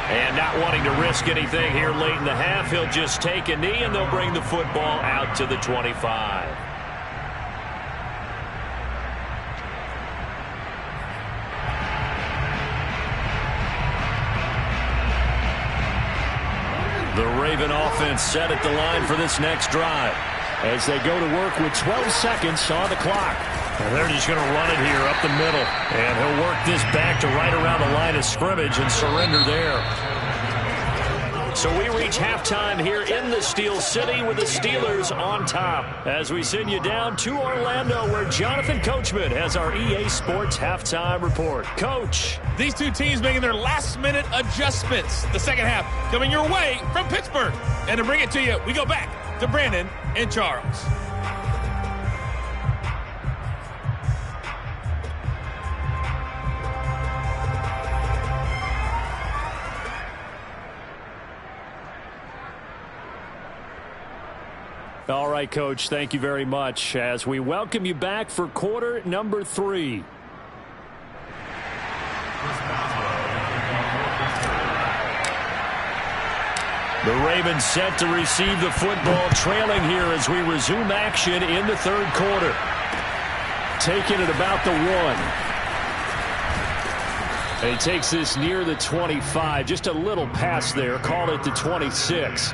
And not wanting to risk anything here late in the half, he'll just take a knee, and they'll bring the football out to the 25. The Raven offense set at the line for this next drive as they go to work with 12 seconds on the clock. And they're just going to run it here up the middle. And he'll work this back to right around the line of scrimmage and surrender there. So we reach halftime here in the Steel City with the Steelers on top as we send you down to Orlando where Jonathan Coachman has our EA Sports halftime report. Coach. These two teams making their last-minute adjustments. The second half coming your way from Pittsburgh. And to bring it to you, we go back to Brandon and Charles. All right, Coach, thank you very much as we welcome you back for quarter number 3. The Ravens set to receive the football, trailing here as we resume action in the third quarter. Taking it about the 1. And he takes this near the 25. Just a little pass there. Call it the 26.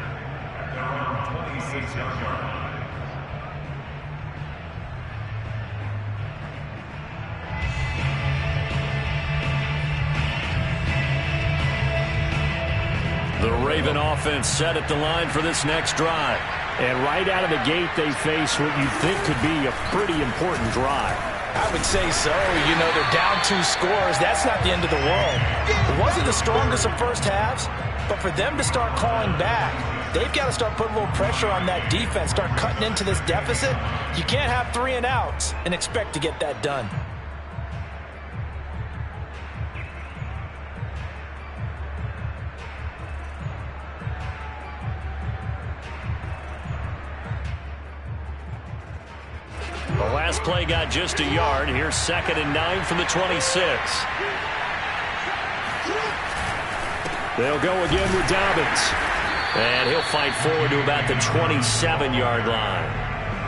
The Raven offense set at the line for this next drive. And right out of the gate, they face what you think could be a pretty important drive. I would say so. You know, they're down 2 scores. That's not the end of the world. It wasn't the strongest of first halves, but for them to start calling back, they've got to start putting a little pressure on that defense, start cutting into this deficit. You can't have 3 and outs and expect to get that done. The last play got just a yard. Here's 2nd and 9 from the 26. They'll go again with Dobbins. And he'll fight forward to about the 27-yard line.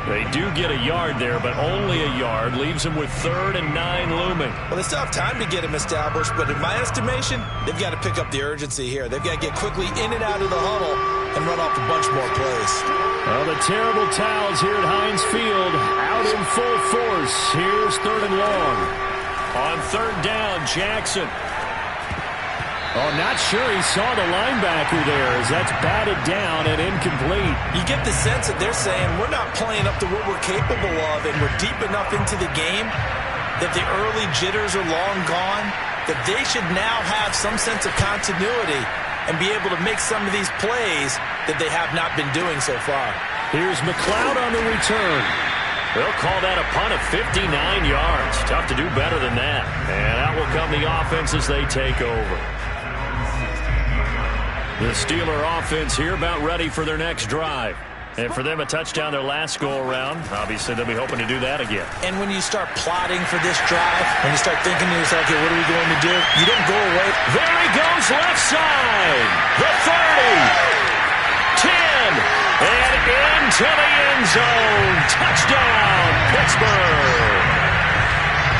They do get a yard there, but only a yard. Leaves them with 3rd and 9 looming. Well, they still have time to get him established, but in my estimation, they've got to pick up the urgency here. They've got to get quickly in and out of the huddle and run off a bunch more plays. Well, the terrible towels here at Heinz Field out in full force. Here's 3rd and long. On 3rd down, Jackson. Oh, not sure he saw the linebacker there as that's batted down and incomplete. You get the sense that they're saying we're not playing up to what we're capable of and we're deep enough into the game that the early jitters are long gone, that they should now have some sense of continuity and be able to make some of these plays that they have not been doing so far. Here's McLeod on the return. They'll call that a punt of 59 yards. Tough to do better than that. And out will come the offense as they take over. The Steeler offense here about ready for their next drive. And for them, a touchdown their last go-around. Obviously, they'll be hoping to do that again. And when you start plotting for this drive, when you start thinking to yourself, okay, what are we going to do? You don't go away. There he goes, left side. The 30. 10. And into the end zone. Touchdown, Pittsburgh.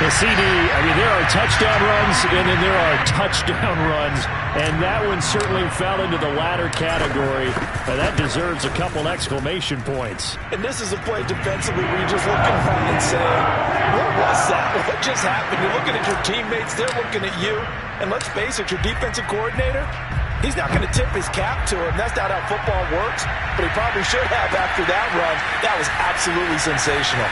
The CD, I mean, there are touchdown runs, and then there are touchdown runs, and that one certainly fell into the latter category. That deserves a couple exclamation points. And this is a play defensively where you're just looking around and saying, what was that? What just happened? You're looking at your teammates, they're looking at you, and let's face it, your defensive coordinator, he's not going to tip his cap to him. That's not how football works, but he probably should have after that run. That was absolutely sensational.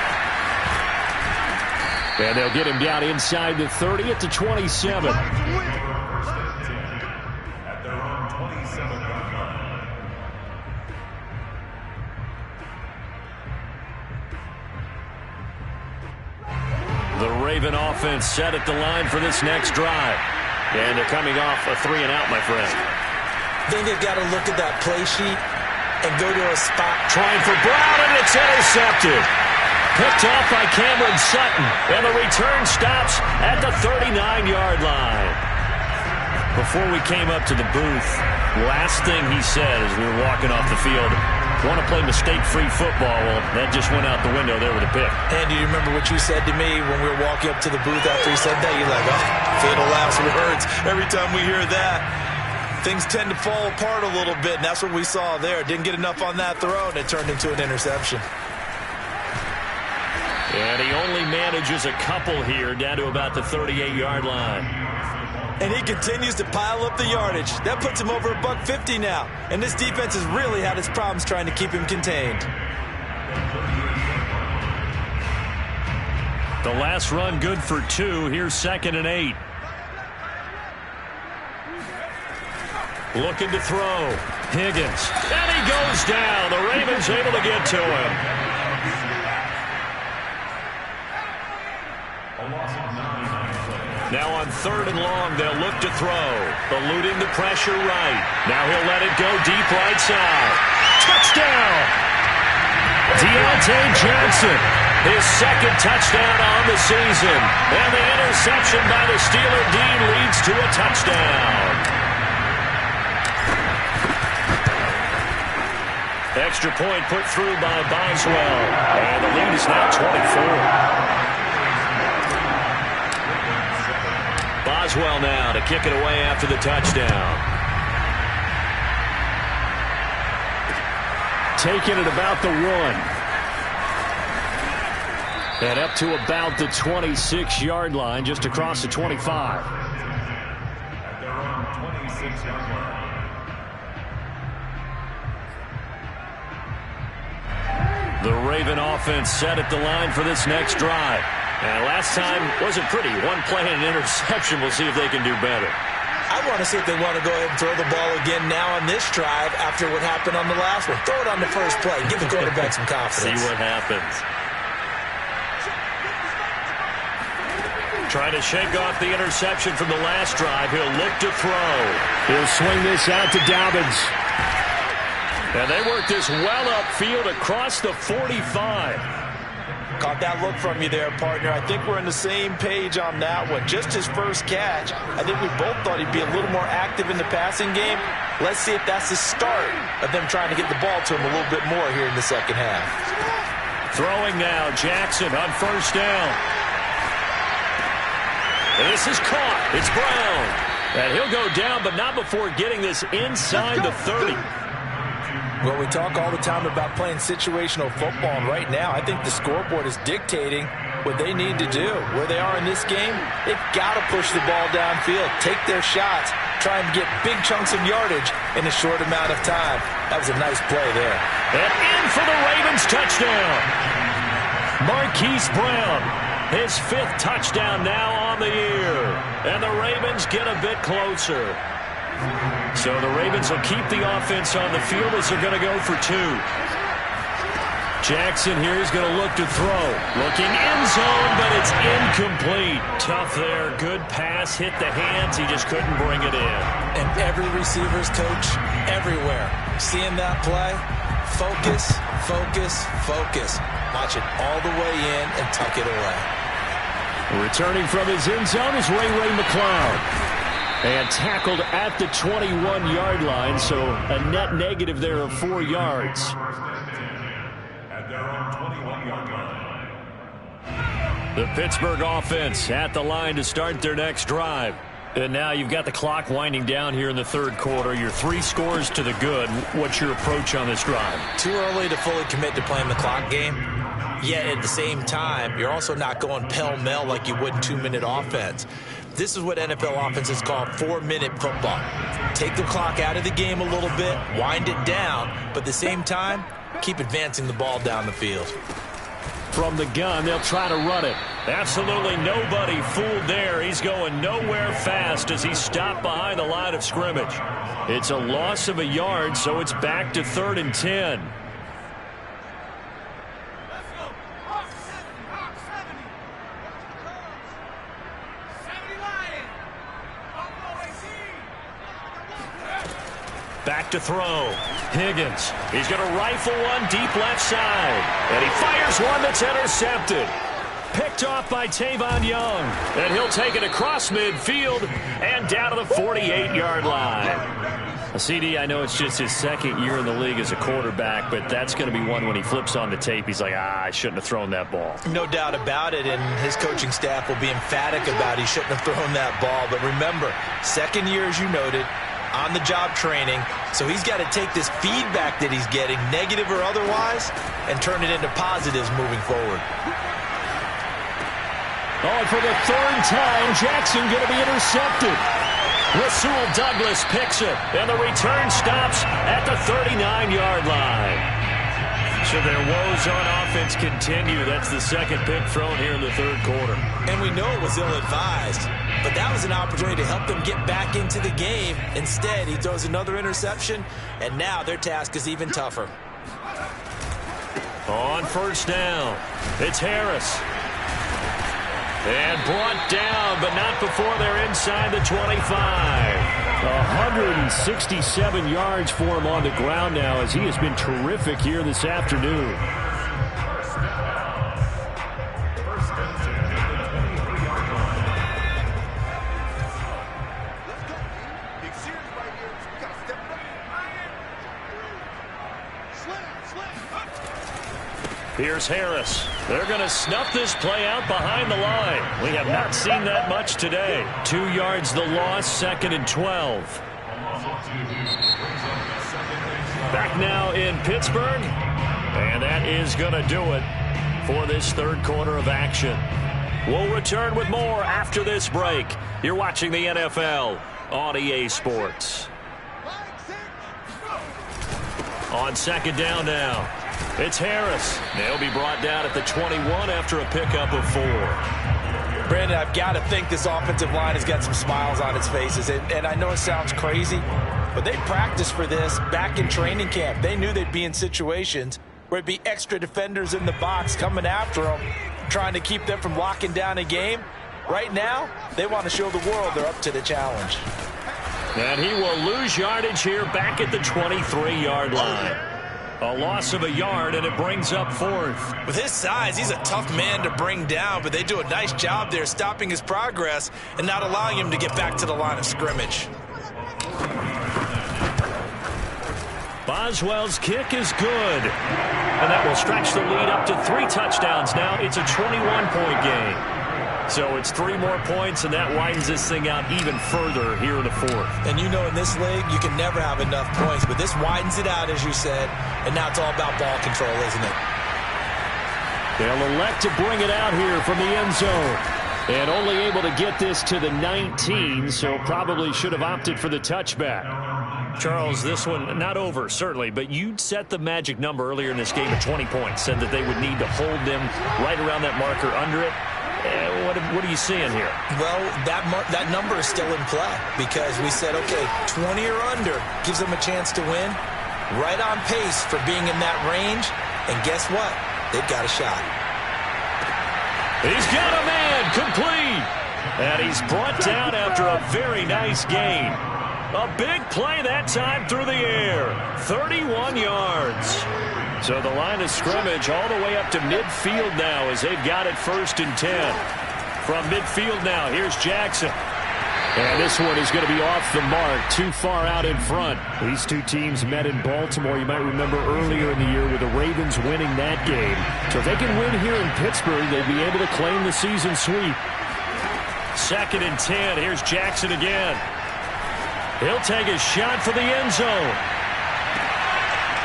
And they'll get him down inside the 30 at the 27. The Raven offense set at the line for this next drive. And they're coming off a 3 and out, my friend. I think they've got to look at that play sheet and go to a spot. Trying for Brown, and it's intercepted. Picked off by Cameron Sutton. And the return stops at the 39-yard line. Before we came up to the booth, last thing he said as we were walking off the field, want to play mistake-free football. Well, that just went out the window there with a pick. And do you remember what you said to me when we were walking up to the booth after he said that? You're like, oh, fatal last words. Every time we hear that, things tend to fall apart a little bit, and that's what we saw there. Didn't get enough on that throw, and it turned into an interception. And he only manages a couple here down to about the 38-yard line. And he continues to pile up the yardage. That puts him over $150 now. And this defense has really had its problems trying to keep him contained. The last run good for 2. Here's 2nd and 8. Looking to throw. Higgins. And he goes down. The Ravens able to get to him. Now on 3rd and long, they'll look to throw. Eluding the pressure right. Now he'll let it go deep right side. Touchdown! Deontay Johnson, his 2nd touchdown on the season. And the interception by the Steeler Dean leads to a touchdown. Extra point put through by Boswell. And the lead is now 24. Boswell now to kick it away after the touchdown. Taking it about the 1. And up to about the 26-yard line, just across the 25. At their own 26-yard line. The Raven offense set at the line for this next drive. And last time wasn't pretty. One play and an interception. We'll see if they can do better. I want to see if they want to go ahead and throw the ball again now on this drive after what happened on the last one. Throw it on the first play. Give the quarterback some confidence. See what happens. Trying to shake off the interception from the last drive. He'll look to throw. He'll swing this out to Dobbins. And they work this well upfield across the 45. Caught that look from you there, partner. I think we're on the same page on that one. Just his first catch. I think we both thought he'd be a little more active in the passing game. Let's see if that's the start of them trying to get the ball to him a little bit more here in the second half. Throwing now, Jackson on 1st down. This is caught. It's Brown. And he'll go down, but not before getting this inside the 30. Well, we talk all the time about playing situational football, and right now I think the scoreboard is dictating what they need to do. Where they are in this game, they've got to push the ball downfield, take their shots, try and get big chunks of yardage in a short amount of time. That was a nice play there. And in for the Ravens touchdown. Marquise Brown, his 5th touchdown now on the year. And the Ravens get a bit closer. So the Ravens will keep the offense on the field as they're going to go for 2. Jackson here is going to look to throw. Looking end zone, but it's incomplete. Tough there. Good pass. Hit the hands. He just couldn't bring it in. And every receiver's coach everywhere. Seeing that play, focus, focus, focus. Watch it all the way in and tuck it away. Returning from his end zone is Ray McCloud. And tackled at the 21-yard line, so a net negative there of 4 yards. At their own 21-yard line. The Pittsburgh offense at the line to start their next drive. And now you've got the clock winding down here in the 3rd quarter. You're 3 scores to the good. What's your approach on this drive? Too early to fully commit to playing the clock game. Yet at the same time, you're also not going pell-mell like you would in 2-minute offense. This is what NFL offenses call 4-minute football. Take the clock out of the game a little bit, wind it down, but at the same time, keep advancing the ball down the field. From the gun, they'll try to run it. Absolutely nobody fooled there. He's going nowhere fast as he stopped behind the line of scrimmage. It's a loss of a yard, so it's back to 3rd and 10. Back to throw. Higgins. He's going to rifle one deep left side. And he fires one that's intercepted. Picked Picked off by Tavon Young. And he'll take it across midfield and down to the 48-yard line. CD, I know it's just his second year in the league as a quarterback, but that's going to be one when he flips on the tape, he's like, I shouldn't have thrown that ball. No doubt about it, and his coaching staff will be emphatic about he shouldn't have thrown that ball. But remember, second year, as you noted, on-the-job training, so he's got to take this feedback that he's getting, negative or otherwise, and turn it into positives moving forward. Oh, and for the third time, Jackson going to be intercepted. Rasul Douglas picks it, and the return stops at the 39-yard line. So their woes on offense continue. That's the second pick thrown here in the third quarter. And we know it was ill-advised, but that was an opportunity to help them get back into the game. Instead, he throws another interception, and now their task is even tougher. On first down, it's Harris. And brought down, but not before they're inside the 25. 167 yards for him on the ground now as he has been terrific here this afternoon. Here's Harris. They're going to snuff this play out behind the line. We have not seen that much today. 2 yards the loss, 2nd and 12. Back now in Pittsburgh. And that is going to do it for this third quarter of action. We'll return with more after this break. You're watching the NFL on EA Sports. On second down now. It's Harris. They'll be brought down at the 21 after a pickup of 4. Brandon, I've got to think this offensive line has got some smiles on its faces. And I know it sounds crazy, but they practiced for this back in training camp. They knew they'd be in situations where it'd be extra defenders in the box coming after them, trying to keep them from locking down a game. Right now, they want to show the world they're up to the challenge. And he will lose yardage here back at the 23-yard line. A loss of a yard, and it brings up 4th. With his size, he's a tough man to bring down, but they do a nice job there stopping his progress and not allowing him to get back to the line of scrimmage. Boswell's kick is good. And that will stretch the lead up to 3 touchdowns now. It's a 21-point game. So it's 3 more points, and that widens this thing out even further here in the 4th. And you know in this league, you can never have enough points, but this widens it out, as you said, and now it's all about ball control, isn't it? They'll elect to bring it out here from the end zone. And only able to get this to the 19, so probably should have opted for the touchback. Charles, this one not over, certainly, but you set the magic number earlier in this game at 20 points, said that they would need to hold them right around that marker under it. What are you seeing here? Well, that number is still in play because we said, okay, 20 or under gives them a chance to win. Right on pace for being in that range. And guess what? They've got a shot. He's got a man complete. And he's brought down after a very nice gain. A big play that time through the air. 31 yards. So the line of scrimmage all the way up to midfield now as they've got it 1st and 10. From midfield now, here's Jackson. And this one is going to be off the mark, too far out in front. These two teams met in Baltimore, you might remember earlier in the year with the Ravens winning that game. So if they can win here in Pittsburgh, they'd be able to claim the season sweep. 2nd and 10, here's Jackson again. He'll take a shot for the end zone.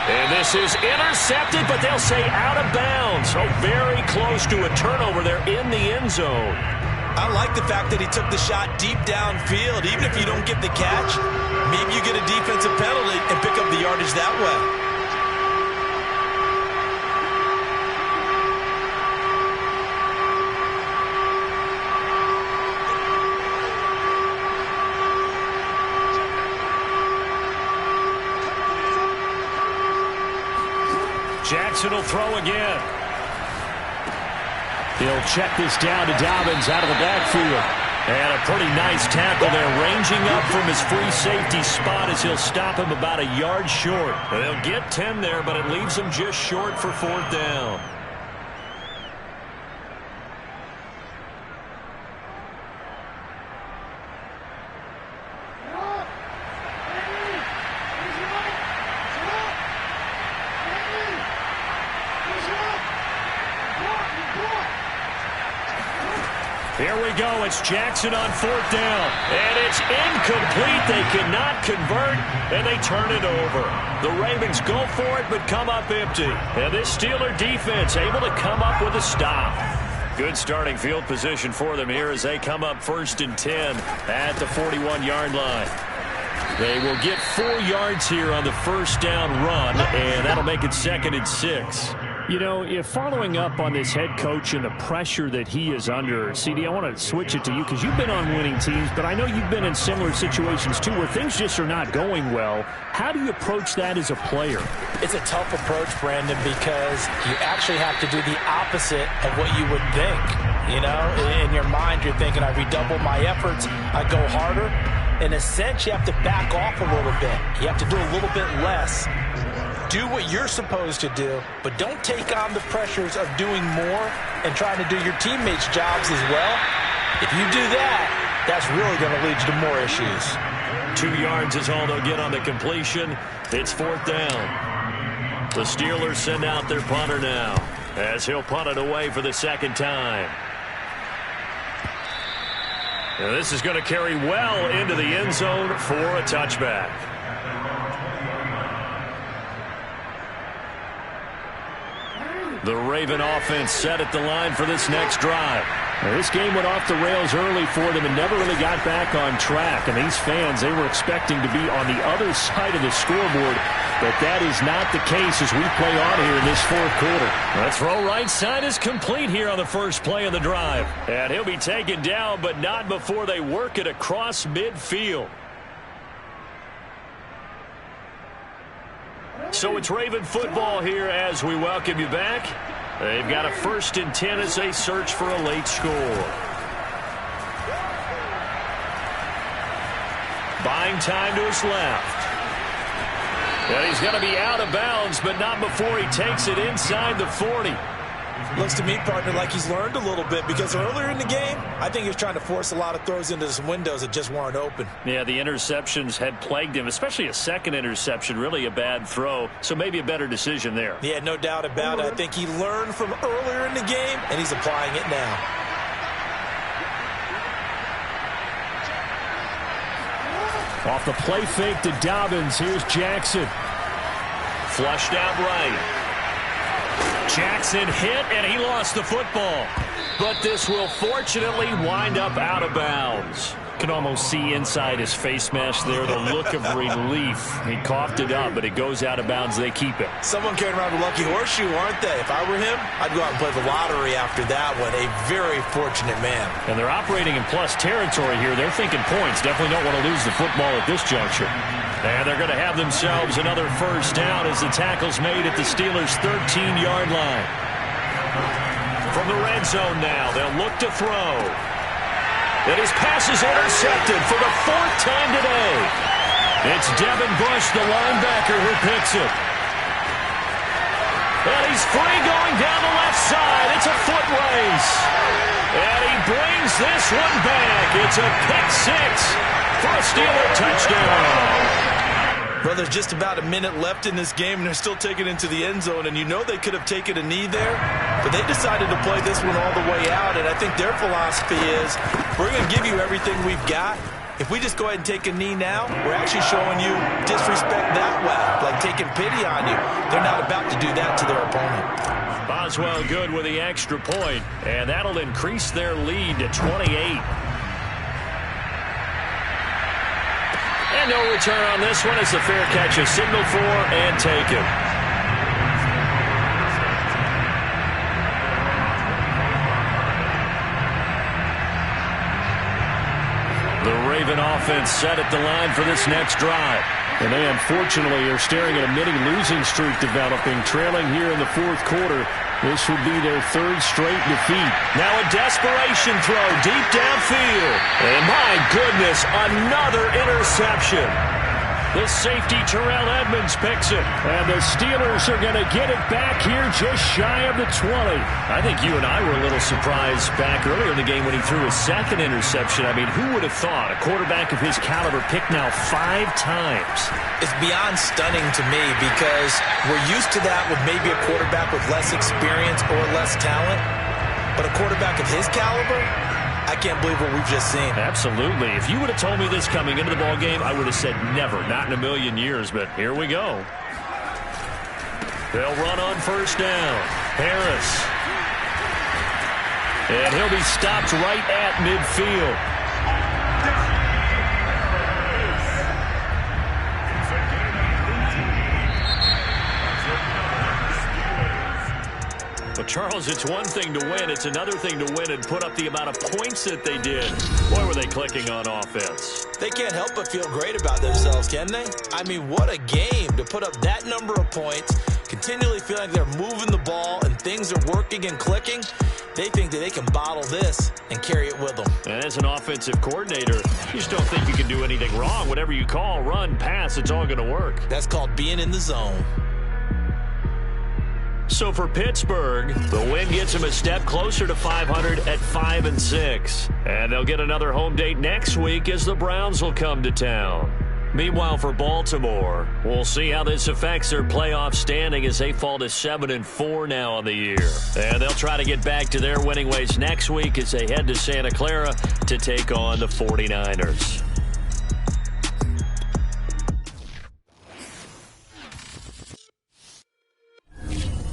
And this is intercepted, but they'll say out of bounds. So very close to a turnover there in the end zone. I like the fact that he took the shot deep downfield. Even if you don't get the catch, maybe you get a defensive penalty and pick up the yardage that way. Jackson will throw again. He'll check this down to Dobbins out of the backfield. And a pretty nice tackle there, ranging up from his free safety spot as he'll stop him about a yard short. They'll get 10 there, but it leaves him just short for 4th down. go. It's Jackson on 4th down. And it's incomplete. They cannot convert, and they turn it over. The Ravens go for it, but come up empty. And this Steeler defense able to come up with a stop. Good starting field position for them here as they come up 1st and 10 at the 41-yard line. They will get 4 yards here on the 1st down run, and that'll make it 2nd and 6. You know, if following up on this head coach and the pressure that he is under, CD, I want to switch it to you because you've been on winning teams, but I know you've been in similar situations too where things just are not going well. How do you approach that as a player? It's a tough approach, Brandon, because you actually have to do the opposite of what you would think. You know, in your mind, you're thinking, I redouble my efforts, I go harder. In a sense, you have to back off a little bit. You have to do a little bit less. Do what you're supposed to do, but don't take on the pressures of doing more and trying to do your teammates' jobs as well. If you do that, that's really going to lead you to more issues. 2 yards is all they'll get on the completion. It's 4th down. The Steelers send out their punter now as he'll punt it away for the 2nd time. Now this is going to carry well into the end zone for a touchback. The Raven offense set at the line for this next drive. Now, this game went off the rails early for them and never really got back on track. And these fans, they were expecting to be on the other side of the scoreboard, but that is not the case as we play on here in this 4th quarter. The throw right side is complete here on the first play of the drive. And he'll be taken down, but not before they work it across midfield. So it's Raven football here as we welcome you back. They've got a 1st and 10 as they search for a late score. Buying time to his left. And he's going to be out of bounds, but not before he takes it inside the 40. Looks to me, partner, like he's learned a little bit because earlier in the game, I think he was trying to force a lot of throws into some windows that just weren't open. Yeah, the interceptions had plagued him, especially a second interception, really a bad throw. So maybe a better decision there. Yeah, no doubt about it. I think he learned from earlier in the game, and he's applying it now. Off the play fake to Dobbins, here's Jackson. Flushed out right. Jackson hit, and he lost the football. But this will fortunately wind up out of bounds. Can almost see inside his face mask there the look of relief. He coughed it up, but it goes out of bounds. They keep it. Someone carrying around a lucky horseshoe, aren't they? If I were him, I'd go out and play the lottery after that one. A very fortunate man. And they're operating in plus territory here. They're thinking points. Definitely don't want to lose the football at this juncture. And they're going to have themselves another 1st down as the tackle's made at the Steelers' 13-yard line. From the red zone now, they'll look to throw. And his pass is intercepted for the 4th time today. It's Devin Bush, the linebacker, who picks it. And he's free going down the left side. It's a foot race. And he brings this one back. It's a pick 6 for a Steeler touchdown. Well, there's just about a minute left in this game, and they're still taking it into the end zone. And you know they could have taken a knee there, but they decided to play this one all the way out. And I think their philosophy is, we're going to give you everything we've got. If we just go ahead and take a knee now, we're actually showing you disrespect that way, like taking pity on you. They're not about to do that to their opponent. Boswell good with the extra point, and that'll increase their lead to 28. And no return on this one as the fair catch is signaled for and taken. The Raven offense set at the line for this next drive. And they unfortunately are staring at a mini losing streak developing, trailing here in the 4th quarter. This would be their 3rd straight defeat. Now a desperation throw deep downfield. And my goodness, another interception. The safety, Terrell Edmonds, picks it. And the Steelers are going to get it back here just shy of the 20. I think you and I were a little surprised back earlier in the game when he threw his 2nd interception. I mean, who would have thought a quarterback of his caliber picked now 5 times? It's beyond stunning to me because we're used to that with maybe a quarterback with less experience or less talent. But a quarterback of his caliber, I can't believe what we've just seen. Absolutely. If you would have told me this coming into the ball game, I would have said never, not in a million years, but here we go. They'll run on first down. Harris. And he'll be stopped right at midfield. Well, Charles, it's one thing to win. It's another thing to win and put up the amount of points that they did. Boy, were they clicking on offense. They can't help but feel great about themselves, can they? I mean, what a game to put up that number of points, continually feeling like they're moving the ball and things are working and clicking. They think that they can bottle this and carry it with them. And as an offensive coordinator, you just don't think you can do anything wrong. Whatever you call, run, pass, it's all going to work. That's called being in the zone. So for Pittsburgh, the win gets them a step closer to 500 at 5-6. And they'll get another home date next week as the Browns will come to town. Meanwhile, for Baltimore, we'll see how this affects their playoff standing as they fall to 7-4 now on the year. And they'll try to get back to their winning ways next week as they head to Santa Clara to take on the 49ers.